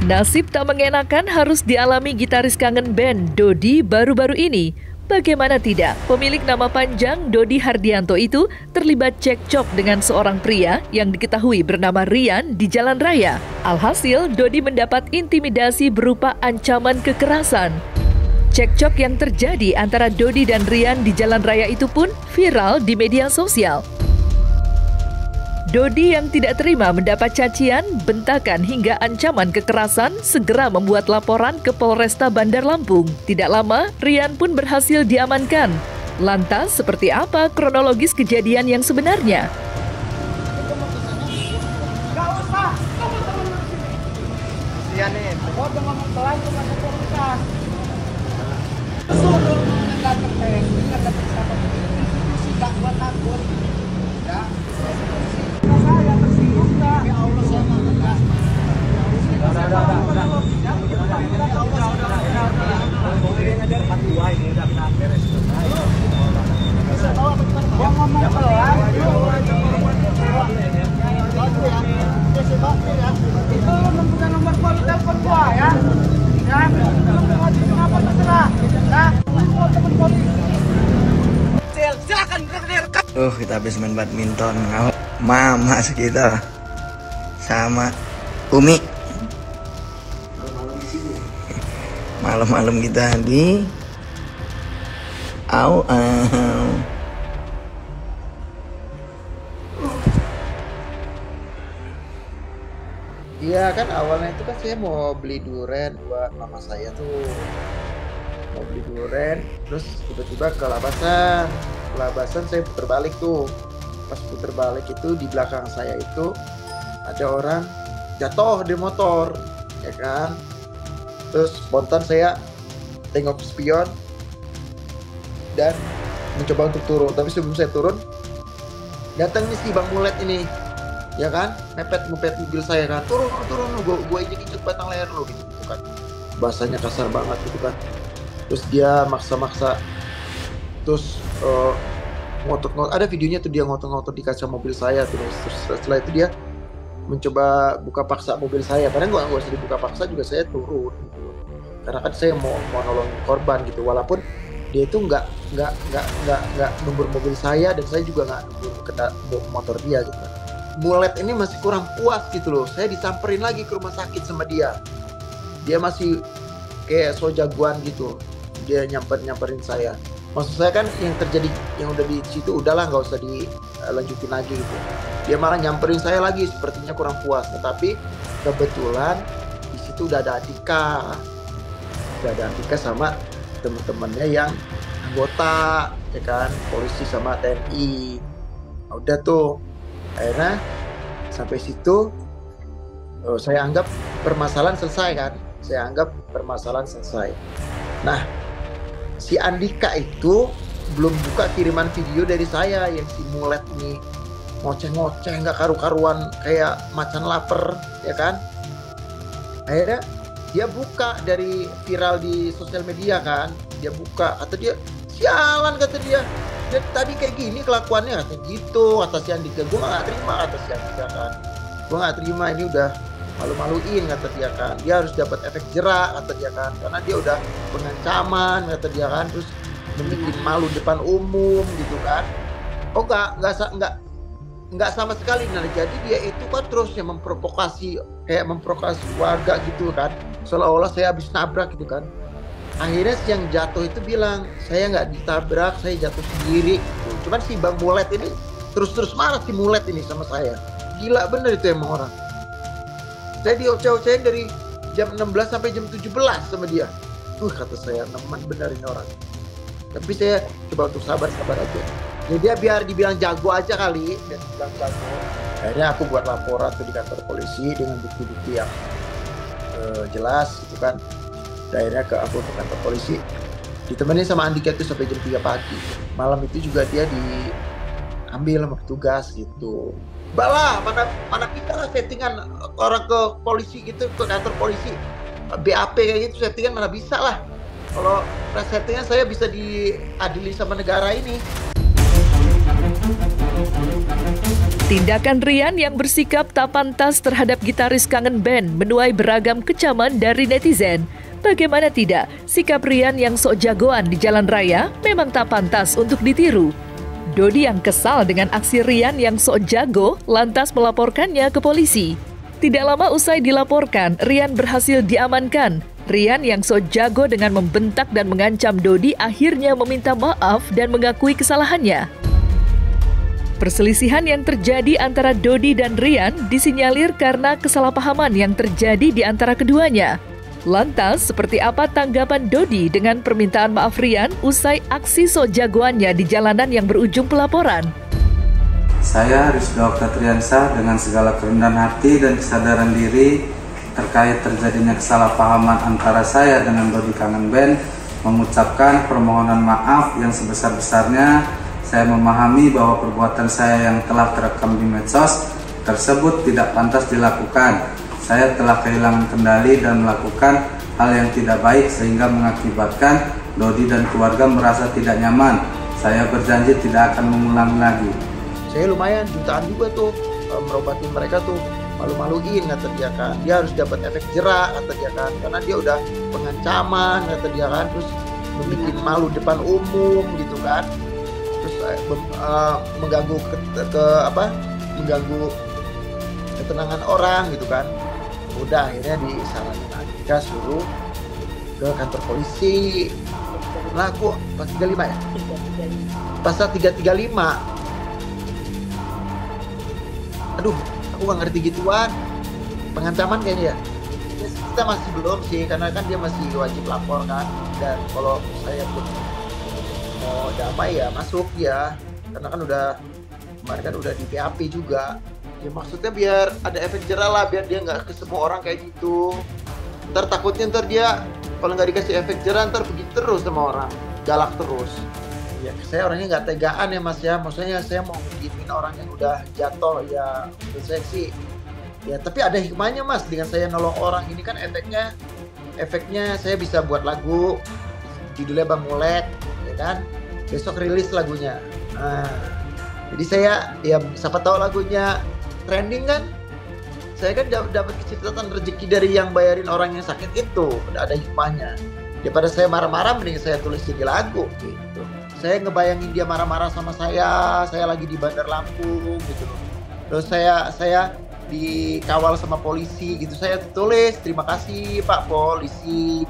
Nasib tak mengenakan harus dialami gitaris kangen band Dodi baru-baru ini. Bagaimana tidak, pemilik nama panjang Dodi Hardianto itu terlibat cekcok dengan seorang pria yang diketahui bernama Rian di jalan raya. Alhasil, Dodi mendapat intimidasi berupa ancaman kekerasan. Cekcok yang terjadi antara Dodi dan Rian di jalan raya itu pun viral di media sosial. Dodi yang tidak terima mendapat cacian, bentakan hingga ancaman kekerasan segera membuat laporan ke Polresta Bandar Lampung. Tidak lama, Rian pun berhasil diamankan. Lantas, seperti apa kronologis kejadian yang sebenarnya? Kita habis main badminton, mama kita sama Umi. Malam-malam kita di Iya kan awalnya itu kan saya mau beli durian buat mama saya tuh. Mau beli durian, terus tiba-tiba kelabasan saya putar balik tuh. Pas putar balik itu di belakang saya itu ada orang jatuh di motor, ya kan. Terus spontan saya tengok spion dan mencoba untuk turun. Tapi sebelum saya turun, datang nih si Bang Mulet ini, ya kan, mepet mobil saya kan, turun, gue injek batang leher lo gitu kan. Bahasanya kasar banget gitu kan. Terus dia maksa-maksa, terus ngotot-ngotot, ada videonya tuh dia ngotot-ngotot di kaca mobil saya terus setelah itu dia mencoba buka paksa mobil saya, karena nggak usah dibuka paksa juga saya turun gitu. Karena kan saya mau nolong korban gitu, walaupun dia itu nggak numbur mobil saya dan saya juga nggak numbur kena motor dia gitu. Mulet ini masih kurang puas gitu loh, saya disamperin lagi ke rumah sakit sama dia masih kayak so jagoan gitu, dia nyamperin saya. Maksud saya kan yang terjadi yang udah di situ udahlah, nggak usah dilanjutin lagi gitu. Dia malah nyamperin saya lagi, sepertinya kurang puas. Tetapi kebetulan di situ udah ada Atika sama teman-temannya yang anggota, ya kan, polisi sama TNI. Udah tuh, akhirnya sampai situ saya anggap permasalahan selesai kan. Nah, si Andika itu belum buka kiriman video dari saya yang si Mulet nih ngoceh-ngoceh nggak karu-karuan kayak macan lapar, ya kan. Akhirnya dia buka dari viral di sosial media kan, dia buka, kata dia sialan, kata dia tadi kayak gini kelakuannya, kata gitu, kata si Andika. Gue nggak terima, kata si Andika kan, gue nggak terima, ini udah malu-maluin, kata dia kan, dia harus dapat efek jerak, kata dia kan, karena dia udah pengancaman, kata dia kan, terus bikin malu depan umum gitu kan. Oh nggak sama sekali. Nah, jadi dia itu kan terusnya memprovokasi warga gitu kan, seolah-olah saya habis nabrak gitu kan. Akhirnya si yang jatuh itu bilang, saya nggak ditabrak, saya jatuh sendiri gitu. Cuman si Bang Mulet ini terus marah, si Mulet ini sama saya. Gila bener itu emang orang. Saya dioceh-ocehin dari jam 16 sampai jam 17 sama dia. Kata saya, nemen bener ini orang. Tapi saya coba untuk sabar aja. Jadi dia biar dibilang jago aja kali, dia bilang jago. Akhirnya aku buat laporan tuh di kantor polisi dengan bukti-bukti yang jelas gitu kan. Dan akhirnya aku ke kantor polisi, ditemenin sama Andika itu sampai jam 3 pagi. Malam itu juga dia diambil sama petugas gitu. Balah, mana kita lah settingan orang ke polisi gitu, ke kantor polisi BAP kayak gitu, settingan mana bisa lah. Kalau settingan saya bisa diadili sama negara ini. Tindakan Rian yang bersikap tak pantas terhadap gitaris Kangen Band menuai beragam kecaman dari netizen. Bagaimana tidak, sikap Rian yang sok jagoan di jalan raya memang tak pantas untuk ditiru. Dodi yang kesal dengan aksi Rian yang sok jago lantas melaporkannya ke polisi. Tidak lama usai dilaporkan, Rian berhasil diamankan. Rian yang sok jago dengan membentak dan mengancam Dodi akhirnya meminta maaf dan mengakui kesalahannya. Perselisihan yang terjadi antara Dodi dan Rian disinyalir karena kesalahpahaman yang terjadi di antara keduanya. Lantas, seperti apa tanggapan Dodi dengan permintaan maaf Rian usai aksi sok jagoannya di jalanan yang berujung pelaporan? Saya Rizky Oktatriansyah dengan segala kerendahan hati dan kesadaran diri terkait terjadinya kesalahpahaman antara saya dengan Dodi Kangen Band mengucapkan permohonan maaf yang sebesar-besarnya. Saya memahami bahwa perbuatan saya yang telah terekam di medsos tersebut tidak pantas dilakukan. Saya telah kehilangan kendali dan melakukan hal yang tidak baik sehingga mengakibatkan Dodi dan keluarga merasa tidak nyaman. Saya berjanji tidak akan mengulangi lagi. Saya lumayan jutaan juga tuh merobati mereka tuh, malu-maluin kata dia kan. Dia harus dapat efek jerak kata dia kan, karena dia udah pengancaman kata dia kan, terus bikin malu depan umum gitu kan. Terus mengganggu mengganggu ketenangan orang gitu kan. Udah akhirnya disarankan Andika suruh ke kantor polisi. Nah aku pas 35 ya? Pasal 335. Aduh, aku gak ngerti gituan. Pengancaman kayaknya ya. Kita masih belum sih, karena kan dia masih wajib lapor kan. Dan kalau saya pun mau damai ya masuk ya, karena kan kemarin kan udah di PAP juga ya, maksudnya biar ada efek jerah lah, biar dia nggak ke semua orang kayak gitu. Ntar takutnya dia kalau nggak dikasih efek jerah ntar begitu terus sama orang, galak terus ya. Saya orangnya nggak tegaan ya mas ya, maksudnya saya mau ngedimin orang yang udah jatuh ya. Menurut saya sih ya, tapi ada hikmahnya mas dengan saya nolong orang ini kan, efeknya saya bisa buat lagu judulnya Bang Mulek ya kan, besok rilis lagunya. Nah, jadi saya ya siapa tahu lagunya trending kan, saya kan dapat kesempatan rezeki dari yang bayarin orang yang sakit itu. Udah ada hikmahnya. Daripada saya marah-marah, mending saya tulis jadi lagu gitu. Saya ngebayangin dia marah-marah sama saya lagi di Bandar Lampung gitu. Terus saya dikawal sama polisi gitu, saya tulis terima kasih Pak Polisi.